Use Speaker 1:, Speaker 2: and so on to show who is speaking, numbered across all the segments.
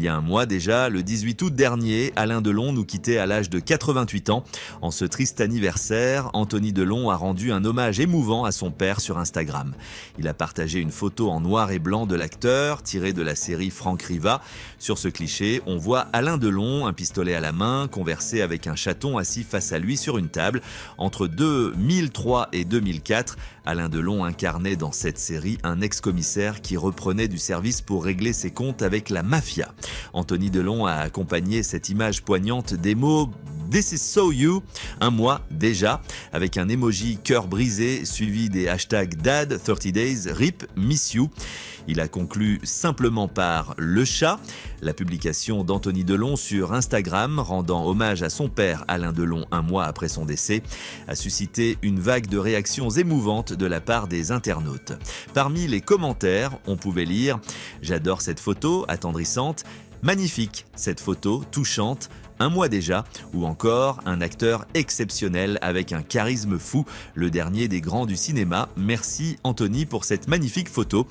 Speaker 1: Il y a un mois déjà, le 18 août dernier, Alain Delon nous quittait à l'âge de 88 ans. En ce triste anniversaire, Anthony Delon a rendu un hommage émouvant à son père sur Instagram. Il a partagé une photo en noir et blanc de l'acteur, tirée de la série Franck Riva. Sur ce cliché, on voit Alain Delon, un pistolet à la main, converser avec un chaton assis face à lui sur une table. Entre 2003 et 2004, Alain Delon incarnait dans cette série un ex-commissaire qui reprenait du service pour régler ses comptes avec la mafia. Anthony Delon a accompagné cette image poignante des mots This is so you, un mois déjà, avec un emoji cœur brisé suivi des hashtags Dad, 30 Days, RIP, Miss You. Il a conclu simplement par le chat. La publication d'Anthony Delon sur Instagram, rendant hommage à son père Alain Delon un mois après son décès, a suscité une vague de réactions émouvantes de la part des internautes. Parmi les commentaires, on pouvait lire « J'adore cette photo, attendrissante »,« Magnifique, cette photo, touchante », un mois déjà, ou encore un acteur exceptionnel avec un charisme fou, le dernier des grands du cinéma. Merci Anthony pour cette magnifique photo.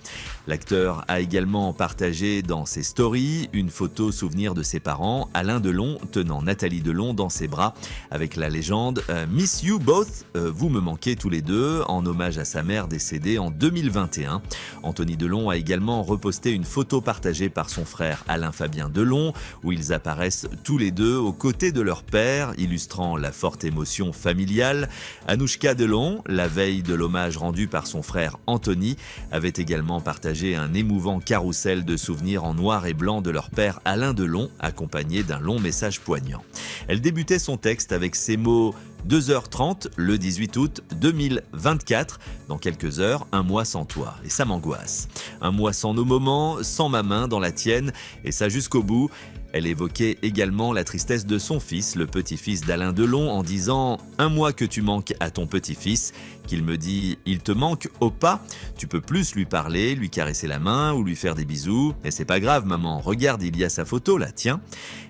Speaker 1: L'acteur a également partagé dans ses stories une photo souvenir de ses parents, Alain Delon tenant Nathalie Delon dans ses bras avec la légende Miss You Both, vous me manquez tous les deux, en hommage à sa mère décédée en 2021. Anthony Delon a également reposté une photo partagée par son frère Alain Fabien Delon, où ils apparaissent tous les deux aux côtés de leur père, illustrant la forte émotion familiale. Anouchka Delon, la veille de l'hommage rendu par son frère Anthony, avait également partagé un émouvant carrousel de souvenirs en noir et blanc de leur père Alain Delon, accompagné d'un long message poignant. Elle débutait son texte avec ces mots « 2h30, le 18 août 2024, dans quelques heures, un mois sans toi. Et ça m'angoisse. Un mois sans nos moments, sans ma main dans la tienne, et ça jusqu'au bout. » Elle évoquait également la tristesse de son fils, le petit-fils d'Alain Delon, en disant « Un mois que tu manques à ton petit-fils, qu'il me dit « Il te manque au pas ?» Tu peux plus lui parler, lui caresser la main ou lui faire des bisous. « Mais c'est pas grave maman, regarde, il y a sa photo là, tiens !»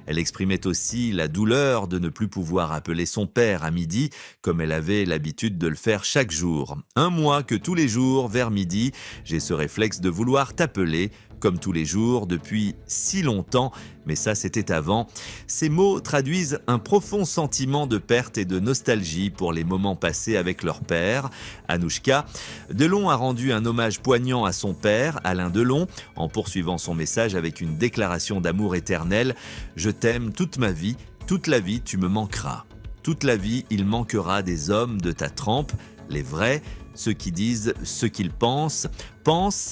Speaker 1: Elle exprimait aussi la douleur de ne plus pouvoir appeler son père à midi, comme elle avait l'habitude de le faire chaque jour. Un mois que tous les jours, vers midi, j'ai ce réflexe de vouloir t'appeler, comme tous les jours, depuis si longtemps, mais ça c'était avant. Ces mots traduisent un profond sentiment de perte et de nostalgie pour les moments passés avec leur père, Anouchka. Delon a rendu un hommage poignant à son père, Alain Delon, en poursuivant son message avec une déclaration d'amour éternel. « Je t'aime toute ma vie, toute la vie tu me manqueras. Toute la vie il manquera des hommes de ta trempe, les vrais, ceux qui disent ce qu'ils pensent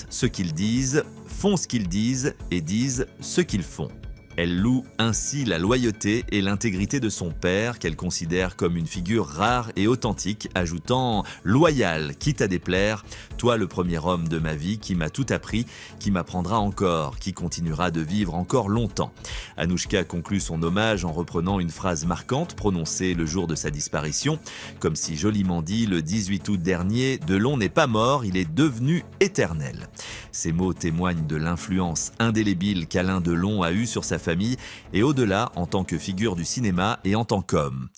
Speaker 1: ce qu'ils disent, font ce qu'ils disent et disent ce qu'ils font. » Elle loue ainsi la loyauté et l'intégrité de son père, qu'elle considère comme une figure rare et authentique, ajoutant « loyal, quitte à déplaire, toi le premier homme de ma vie qui m'a tout appris, qui m'apprendra encore, qui continuera de vivre encore longtemps ». Anouchka conclut son hommage en reprenant une phrase marquante prononcée le jour de sa disparition, comme si joliment dit le 18 août dernier, Delon n'est pas mort, il est devenu éternel. Ces mots témoignent de l'influence indélébile qu'Alain Delon a eue sur sa famille et au-delà en tant que figure du cinéma et en tant qu'homme.